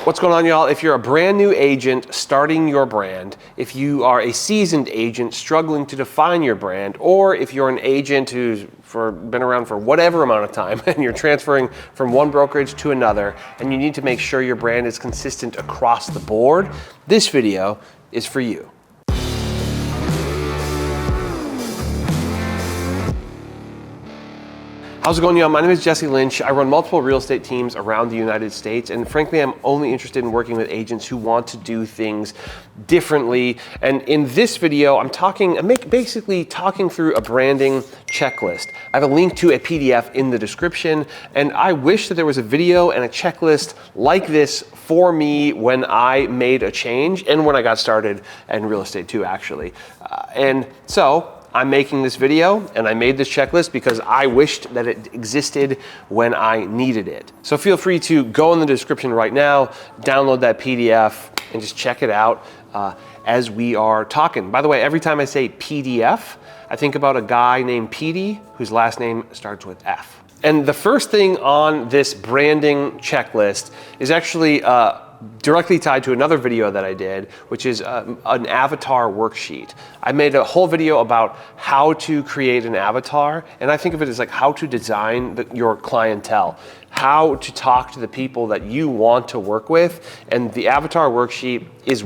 What's going on, y'all? If you're a brand new agent starting your brand, if you are a seasoned agent struggling to define your brand, or if you're an agent who's been around for whatever amount of time and you're transferring from one brokerage to another and you need to make sure your brand is consistent across the board, this video is for you. How's it going, y'all? My name is Jesse Lynch. I run multiple real estate teams around the United States, and frankly, I'm only interested in working with agents who want to do things differently. And in this video, I'm basically talking through a branding checklist. I have a link to a PDF in the description, and I wish that there was a video and a checklist like this for me when I made a change and when I got started in real estate too, actually. And so I'm making this video and I made this checklist because I wished that it existed when I needed it. So feel free to go in the description right now, download that PDF and just check it out as we are talking. By the way, every time I say PDF, I think about a guy named Petey whose last name starts with F. And the first thing on this branding checklist is actually directly tied to another video that I did, which is an avatar worksheet. I made a whole video about how to create an avatar, and I think of it as like how to design your clientele, how to talk to the people that you want to work with. And the avatar worksheet is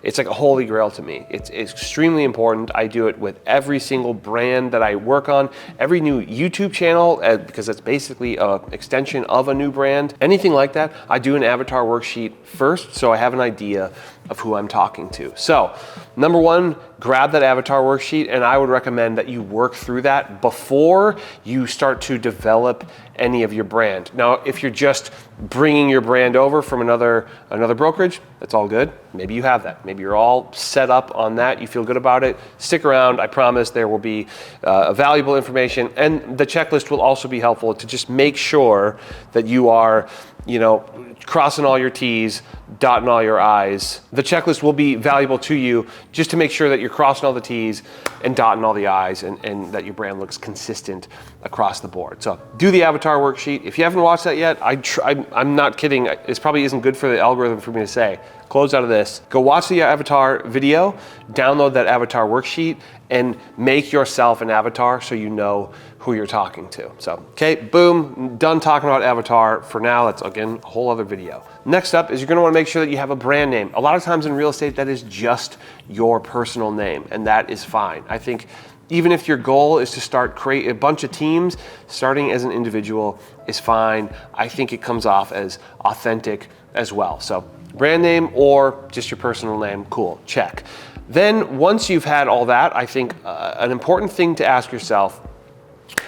it's like a holy grail to me. It's extremely important. I do it with every single brand that I work on, every new YouTube channel, because that's basically an extension of a new brand. Anything like that, I do an avatar worksheet first, so I have an idea of who I'm talking to. So, number one, grab that avatar worksheet, and I would recommend that you work through that before you start to develop any of your brand. Now, if you're just bringing your brand over from another brokerage, that's all good. Maybe you have that. Maybe you're all set up on that. You feel good about it. Stick around. I promise there will be valuable information, and the checklist will also be helpful to just make sure that you are, crossing all your T's, dotting all your I's. The checklist will be valuable to you just to make sure that you're crossing all the T's and dotting all the I's, and that your brand looks consistent across the board. So do the avatar worksheet. If you haven't watched that yet, I'm not kidding. This probably isn't good for the algorithm for me to say. Close out of this. Go watch the avatar video, download that avatar worksheet, and make yourself an avatar so you know who you're talking to. So, okay, boom, done talking about avatar for now. That's, again, a whole other video. Next up is you're gonna wanna make sure that you have a brand name. A lot of times in real estate, that is just your personal name, and that is fine. I think even if your goal is to create a bunch of teams, starting as an individual is fine. I think it comes off as authentic as well. So brand name or just your personal name, cool, check. Then once you've had all that, I think an important thing to ask yourself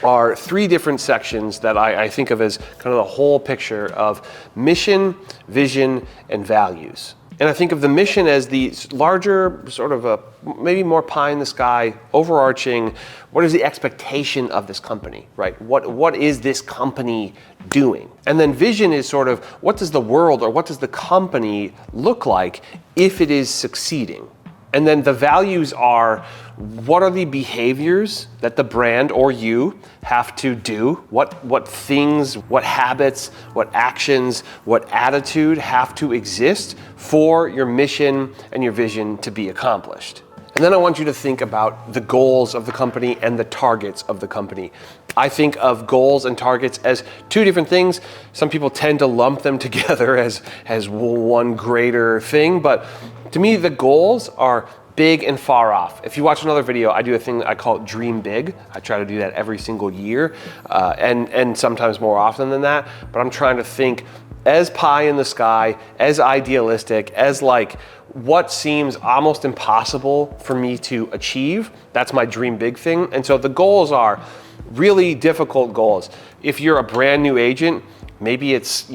are three different sections that I think of as kind of the whole picture of mission, vision, and values. And I think of the mission as the larger, sort of maybe more pie in the sky, overarching, what is the expectation of this company, right? What is this company doing? And then vision is sort of, what does the world or what does the company look like if it is succeeding? And then the values are, what are the behaviors that the brand or you have to do? What things, what habits, what actions, what attitude have to exist for your mission and your vision to be accomplished? And then I want you to think about the goals of the company and the targets of the company. I think of goals and targets as two different things. Some people tend to lump them together as one greater thing, but to me, the goals are big and far off. If you watch another video, I do a thing I call dream big. I try to do that every single year, and sometimes more often than that, but I'm trying to think as pie in the sky, as idealistic, as like what seems almost impossible for me to achieve. That's my dream big thing. And so the goals are really difficult goals. If you're a brand new agent, maybe it's,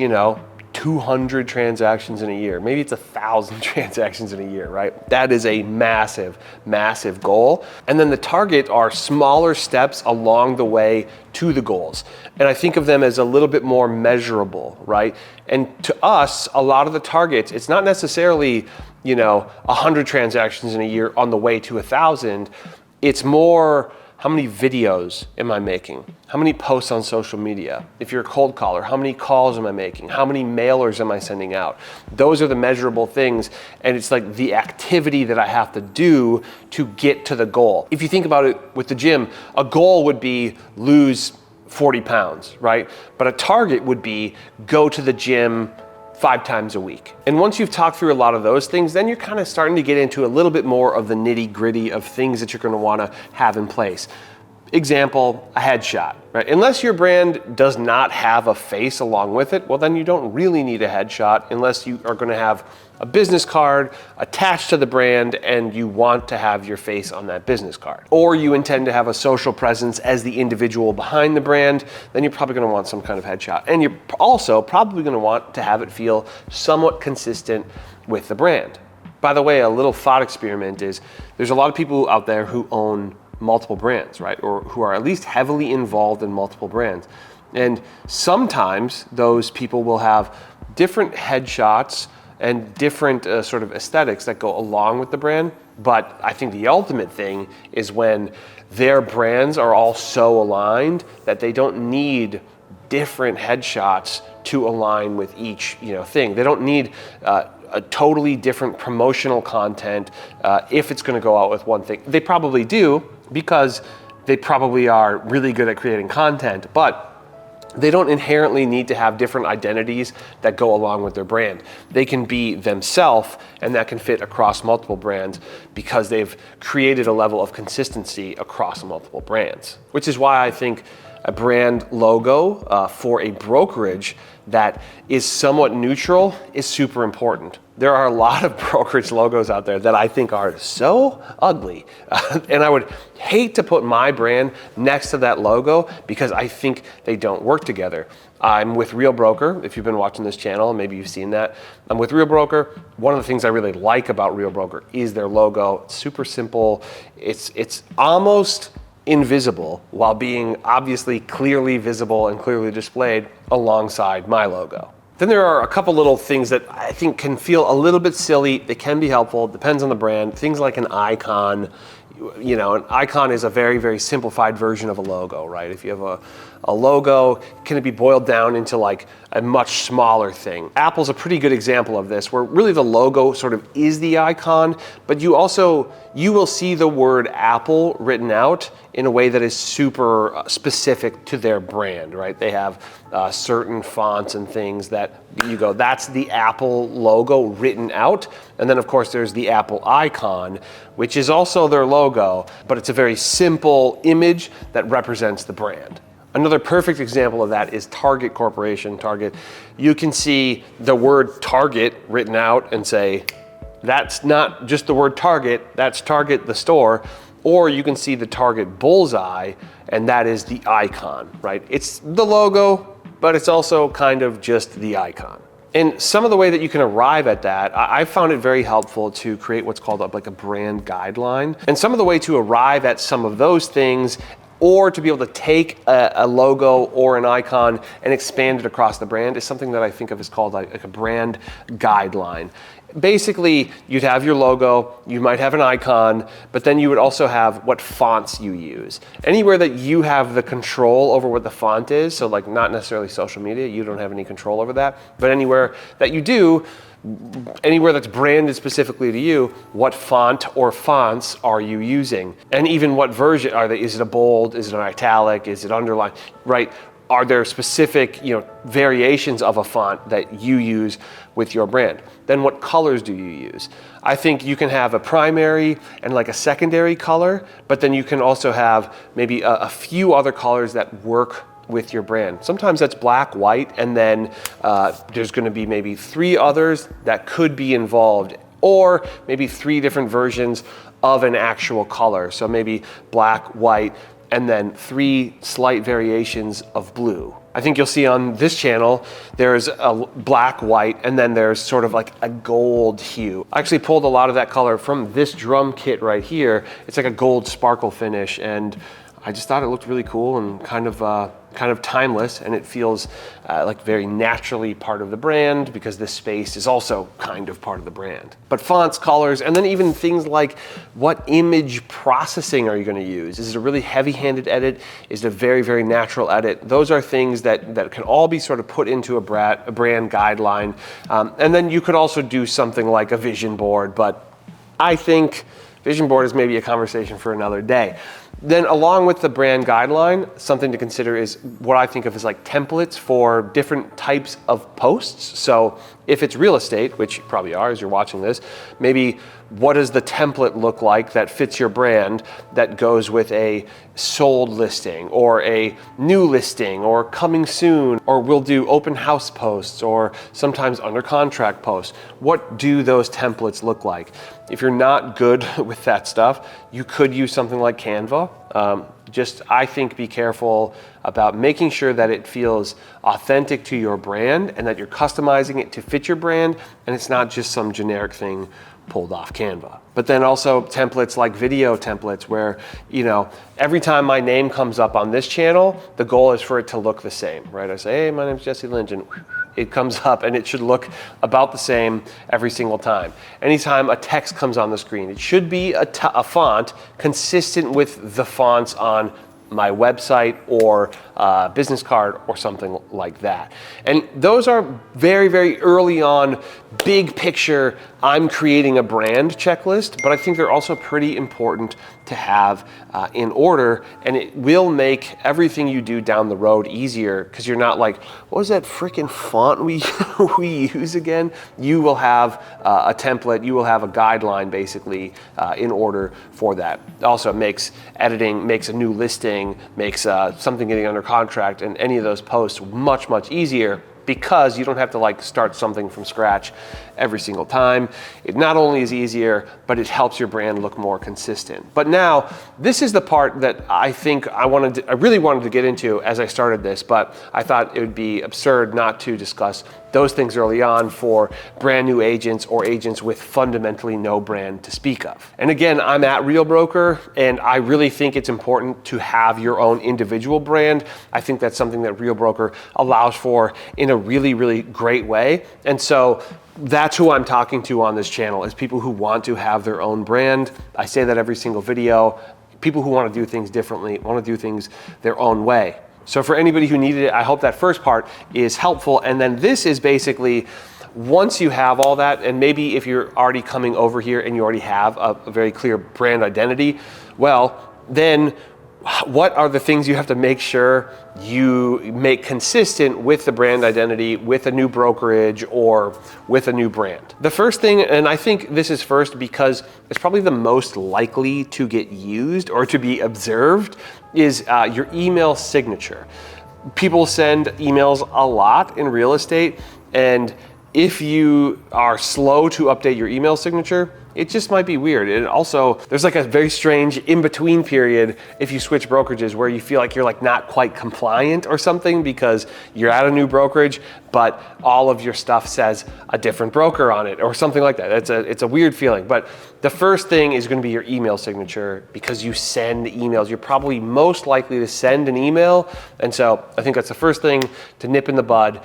200 transactions in a year. Maybe it's 1,000 transactions in a year, right? That is a massive, massive goal. And then the target are smaller steps along the way to the goals. And I think of them as a little bit more measurable, right? And to us, a lot of the targets, it's not necessarily, 100 transactions in a year on the way to 1,000. It's more, how many videos am I making? How many posts on social media? If you're a cold caller, how many calls am I making? How many mailers am I sending out? Those are the measurable things, and it's like the activity that I have to do to get to the goal. If you think about it with the gym, a goal would be lose 40 pounds, right? But a target would be go to the gym 5 times a week. And once you've talked through a lot of those things, then you're kind of starting to get into a little bit more of the nitty gritty of things that you're going to want to have in place. Example, a headshot, right? Unless your brand does not have a face along with it, well, then you don't really need a headshot unless you are going to have a business card attached to the brand and you want to have your face on that business card. Or you intend to have a social presence as the individual behind the brand, then you're probably going to want some kind of headshot. And you're also probably going to want to have it feel somewhat consistent with the brand. By the way, a little thought experiment is there's a lot of people out there who own multiple brands, right? Or who are at least heavily involved in multiple brands. And sometimes those people will have different headshots and different sort of aesthetics that go along with the brand. But I think the ultimate thing is when their brands are all so aligned that they don't need different headshots to align with each thing. They don't need a totally different promotional content if it's going to go out with one thing. They probably do because they probably are really good at creating content, but they don't inherently need to have different identities that go along with their brand. They can be themselves, and that can fit across multiple brands because they've created a level of consistency across multiple brands. Which is why I think a brand logo for a brokerage that is somewhat neutral is super important. There are a lot of brokerage logos out there that I think are so ugly. And I would hate to put my brand next to that logo because I think they don't work together. I'm with Real Broker. If you've been watching this channel, maybe you've seen that. I'm with Real Broker. One of the things I really like about Real Broker is their logo. It's super simple. It's almost invisible while being obviously clearly visible and clearly displayed alongside my logo. Then there are a couple little things that I think can feel a little bit silly. They can be helpful, depends on the brand. Things like an icon. An icon is a very, very simplified version of a logo, right? If you have a logo, can it be boiled down into like a much smaller thing? Apple's a pretty good example of this, where really the logo sort of is the icon, but you will see the word Apple written out in a way that is super specific to their brand, right? They have certain fonts and things that you go, that's the Apple logo written out. And then of course there's the Apple icon, which is also their logo, but it's a very simple image that represents the brand. Another perfect example of that is Target Corporation, Target. You can see the word Target written out and say, that's not just the word Target, that's Target the store. Or you can see the Target bullseye, and that is the icon, right? It's the logo, but it's also kind of just the icon. And some of the way that you can arrive at that, I found it very helpful to create what's called a brand guideline. And some of the way to arrive at some of those things, or to be able to take a logo or an icon and expand it across the brand, is something that I think of as called like a brand guideline. Basically, you'd have your logo, you might have an icon, but then you would also have what fonts you use. Anywhere that you have the control over what the font is, so like not necessarily social media, you don't have any control over that, but anywhere that you do, anywhere that's branded specifically to you, what font or fonts are you using? And even what version are they? Is it a bold? Is it an italic? Is it underlined? Right? Are there specific, variations of a font that you use with your brand? Then what colors do you use? I think you can have a primary and like a secondary color, but then you can also have maybe a few other colors that work with your brand. Sometimes that's black, white, and then there's going to be maybe 3 others that could be involved, or maybe 3 different versions of an actual color. So maybe black, white, and then 3 slight variations of blue. I think you'll see on this channel, there's a black, white, and then there's sort of like a gold hue. I actually pulled a lot of that color from this drum kit right here. It's like a gold sparkle finish, and I just thought it looked really cool and kind of kind of timeless, and it feels like very naturally part of the brand because this space is also kind of part of the brand. But fonts, colors, and then even things like what image processing are you going to use? Is it a really heavy-handed edit? Is it a very, very natural edit? Those are things that can all be sort of put into a brand guideline. And then you could also do something like a vision board, but I think vision board is maybe a conversation for another day. Then along with the brand guideline, something to consider is what I think of as like templates for different types of posts. So if it's real estate, which you probably are as you're watching this, maybe what does the template look like that fits your brand that goes with a sold listing or a new listing or coming soon, or we'll do open house posts or sometimes under contract posts. What do those templates look like? If you're not good with that stuff, you could use something like Canva. I think be careful about making sure that it feels authentic to your brand and that you're customizing it to fit your brand and it's not just some generic thing pulled off Canva. But then also templates like video templates where, every time my name comes up on this channel, the goal is for it to look the same, right? I say, hey, my name's Jesse Lynch, and it comes up and it should look about the same every single time. Anytime a text comes on the screen, it should be a font consistent with the fonts on my website or business card or something like that. And those are very, very early on, big picture, I'm creating a brand checklist, but I think they're also pretty important to have in order, and it will make everything you do down the road easier because you're not like, what was that freaking font we use again? You will have a template, you will have a guideline basically in order for that. Also makes editing, makes a new listing, makes something getting under contract and any of those posts much, much easier because you don't have to start something from scratch every single time. It not only is easier, but it helps your brand look more consistent. But now, this is the part that I think I really wanted to get into as I started this, but I thought it would be absurd not to discuss those things early on for brand new agents or agents with fundamentally no brand to speak of. And again, I'm at Real Broker, and I really think it's important to have your own individual brand. I think that's something that Real Broker allows for in a really, really great way. And so that's who I'm talking to on this channel, is people who want to have their own brand. I say that every single video. People who want to do things differently, want to do things their own way. So for anybody who needed it, I hope that first part is helpful. And then this is basically, once you have all that, and maybe if you're already coming over here and you already have a very clear brand identity, well, then what are the things you have to make sure you make consistent with the brand identity, with a new brokerage, or with a new brand? The first thing, and I think this is first because it's probably the most likely to get used or to be observed, is your email signature. People send emails a lot in real estate, and if you are slow to update your email signature, it just might be weird. And also, there's a very strange in-between period if you switch brokerages where you feel like you're not quite compliant or something because you're at a new brokerage, but all of your stuff says a different broker on it or something like that. It's a weird feeling. But the first thing is going to be your email signature because you send emails. You're probably most likely to send an email. And so I think that's the first thing to nip in the bud.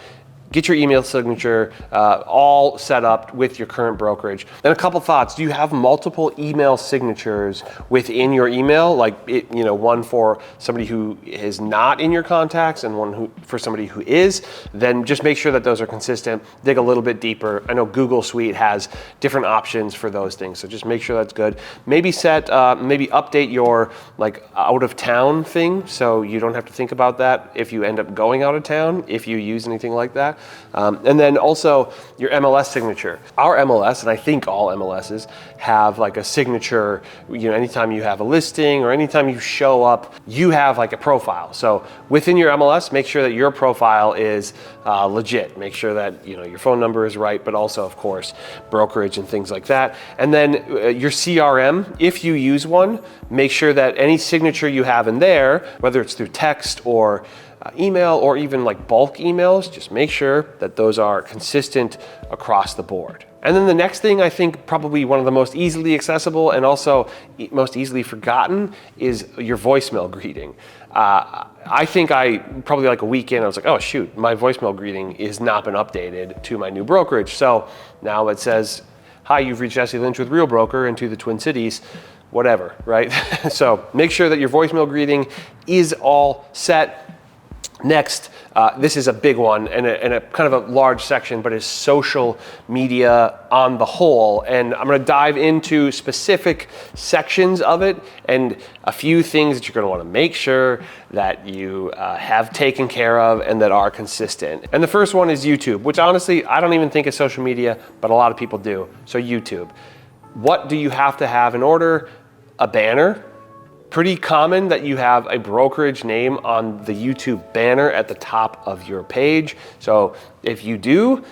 Get your email signature all set up with your current brokerage. Then a couple thoughts. Do you have multiple email signatures within your email? One for somebody who is not in your contacts and one for somebody who is? Then just make sure that those are consistent. Dig a little bit deeper. I know Google Suite has different options for those things, so just make sure that's good. Maybe update your out of town thing so you don't have to think about that if you end up going out of town, if you use anything like that. And then also your MLS signature. Our MLS, and I think all MLSs, have a signature. Anytime you have a listing or anytime you show up, you have a profile. So within your MLS, make sure that your profile is legit. Make sure that your phone number is right, but also, of course, brokerage and things like that. And then your CRM, if you use one, make sure that any signature you have in there, whether it's through text or email or even like bulk emails, just make sure that those are consistent across the board. And then the next thing, I think probably one of the most easily accessible and also most easily forgotten, is your voicemail greeting. I think probably like a week in, I was like, oh shoot, my voicemail greeting is not been updated to my new brokerage. So now it says, hi, you've reached Jesse Lynch with Real Broker into the Twin Cities, whatever, right? So make sure that your voicemail greeting is all set. Next, this is a big one and a kind of a large section, but is social media on the whole. And I'm going to dive into specific sections of it and a few things that you're going to want to make sure that you have taken care of and that are consistent. And the first one is YouTube, which honestly, I don't even think is social media, but a lot of people do. So YouTube, what do you have to have in order? A banner. Pretty common that you have a brokerage name on the YouTube banner at the top of your page. So if you do,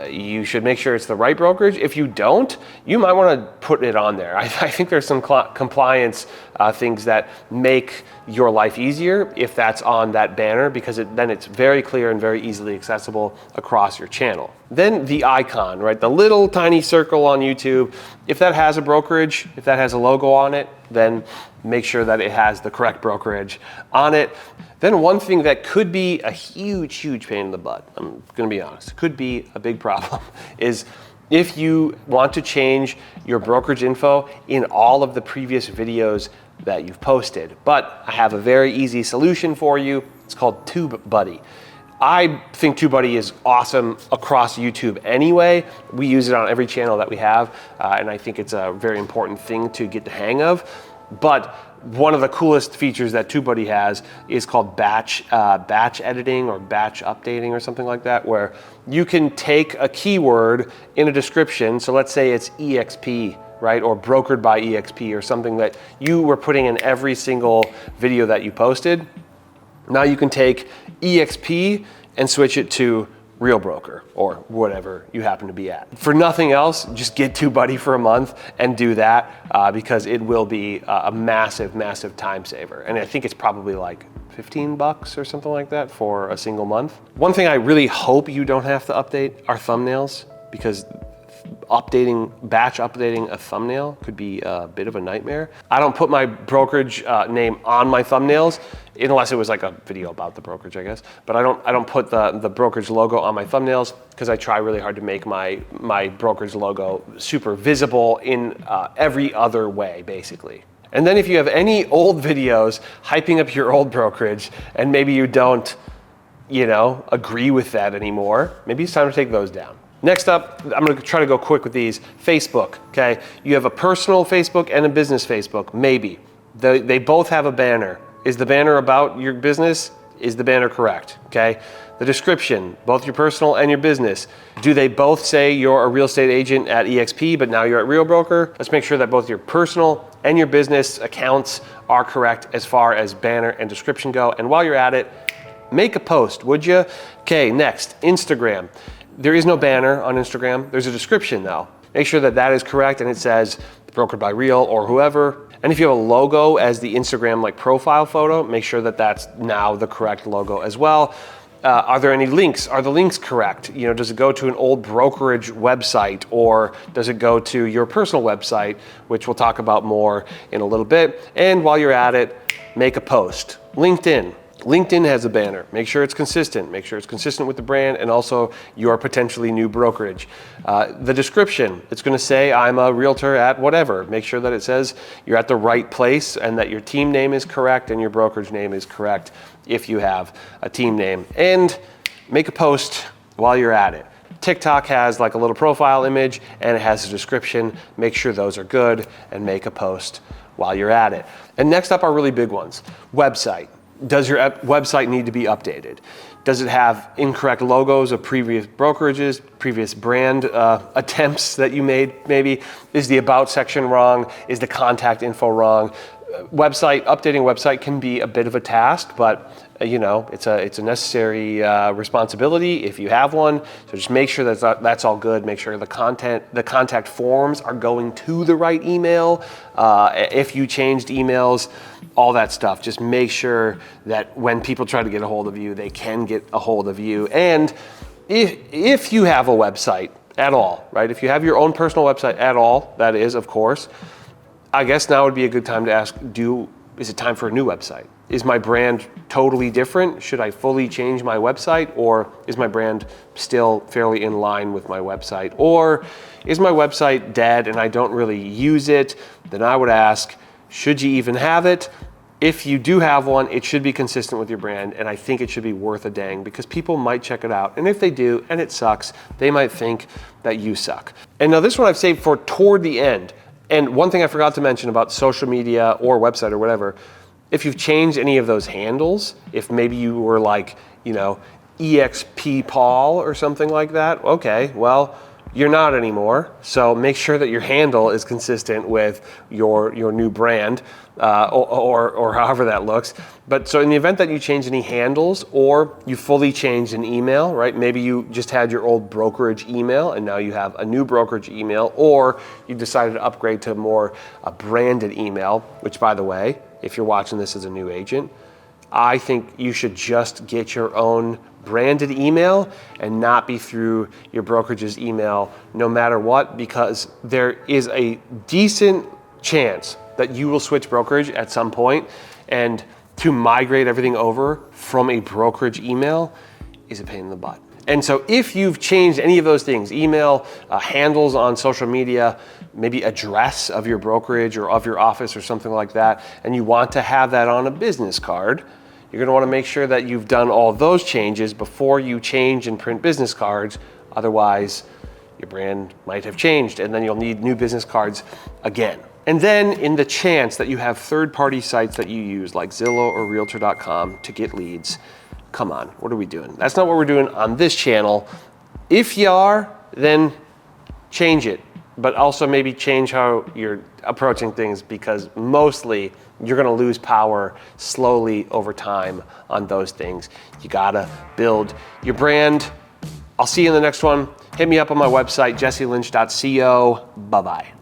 you should make sure it's the right brokerage. If you don't, you might want to put it on there. I think there's some compliance things that make your life easier if that's on that banner, because then it's very clear and very easily accessible across your channel. Then the icon, right? The little tiny circle on YouTube. If that has a brokerage, if that has a logo on it, then make sure that it has the correct brokerage on it. Then one thing that could be a huge pain in the butt, I'm gonna be honest, could be a big problem, is if you want to change your brokerage info in all of the previous videos that you've posted. But I have a very easy solution for you. It's called TubeBuddy. I think TubeBuddy is awesome across YouTube anyway. We use it on every channel that we have, and I think it's a very important thing to get the hang of. But one of the coolest features that TubeBuddy has is called batch editing or batch updating or something like that, where you can take a keyword in a description. So let's say it's EXP, right? Or brokered by EXP or something that you were putting in every single video that you posted. Now you can take EXP and switch it to Real Broker or whatever you happen to be at. For nothing else, just get TubeBuddy for a month and do that because it will be a massive time saver. And I think it's probably like $15 or something like that for a single month. One thing I really hope you don't have to update are thumbnails, because batch updating a thumbnail could be a bit of a nightmare. I don't put my brokerage name on my thumbnails unless it was like a video about the brokerage, I guess. But I don't put the brokerage logo on my thumbnails because I try really hard to make my brokerage logo super visible in every other way, basically. And then if you have any old videos hyping up your old brokerage and maybe you don't, agree with that anymore, maybe it's time to take those down. Next up, I'm going to try to go quick with these. Facebook, okay? You have a personal Facebook and a business Facebook, maybe. They both have a banner. Is the banner about your business? Is the banner correct, okay? The description, both your personal and your business. Do they both say you're a real estate agent at EXP, but now you're at Real Broker? Let's make sure that both your personal and your business accounts are correct as far as banner and description go. And while you're at it, make a post, would you? Okay, next, Instagram. There is no banner on Instagram. There's a description though. Make sure that that is correct and it says brokered by Real or whoever. And if you have a logo as the Instagram profile photo, make sure that that's now the correct logo as well. Are there any links? Are the links correct? Does it go to an old brokerage website or does it go to your personal website, which we'll talk about more in a little bit. And while you're at it, make a post. LinkedIn has a banner. Make sure it's consistent. Make sure it's consistent with the brand and also your potentially new brokerage. The description, it's going to say I'm a realtor at whatever. Make sure that it says you're at the right place and that your team name is correct and your brokerage name is correct if you have a team name. And make a post while you're at it. TikTok has like a little profile image and it has a description. Make sure those are good and make a post while you're at it. And next up are really big ones. Website. Does your website need to be updated? Does it have incorrect logos of previous brokerages, previous brand attempts that you made maybe? Is the about section wrong? Is the contact info wrong? Updating a website can be a bit of a task, but you know, it's a necessary responsibility if you have one. So just make sure that's all good. Make sure the contact forms are going to the right email. If you changed emails, all that stuff. Just make sure that when people try to get a hold of you, they can get a hold of you. And if you have a website at all, right? If you have your own personal website at all, that is, of course, I guess now would be a good time to ask, is it time for a new website? Is my brand totally different? Should I fully change my website? Or is my brand still fairly in line with my website? Or is my website dead and I don't really use it? Then I would ask, should you even have it? If you do have one, it should be consistent with your brand, and I think it should be worth a dang because people might check it out. And if they do, and it sucks, they might think that you suck. And now this one I've saved for toward the end. And one thing I forgot to mention about social media or website or whatever, if you've changed any of those handles, if maybe you were like, you know, EXP Paul or something like that, okay, well, you're not anymore. So make sure that your handle is consistent with your new brand or however that looks. But so in the event that you change any handles or you fully changed an email, right? Maybe you just had your old brokerage email and now you have a new brokerage email, or you decided to upgrade to more a branded email, which by the way, if you're watching this as a new agent, I think you should just get your own branded email and not be through your brokerage's email no matter what, because there is a decent chance that you will switch brokerage at some point, and to migrate everything over from a brokerage email is a pain in the butt. And so if you've changed any of those things, email, handles on social media, maybe address of your brokerage or of your office or something like that, and you want to have that on a business card, you're going to want to make sure that you've done all those changes before you change and print business cards. Otherwise, your brand might have changed and then you'll need new business cards again. And then in the chance that you have third-party sites that you use like Zillow or Realtor.com to get leads, come on, what are we doing? That's not what we're doing on this channel. If you are, then change it, but also maybe change how you're approaching things, because mostly you're gonna lose power slowly over time on those things. You gotta build your brand. I'll see you in the next one. Hit me up on my website, jesselynch.co. Bye-bye.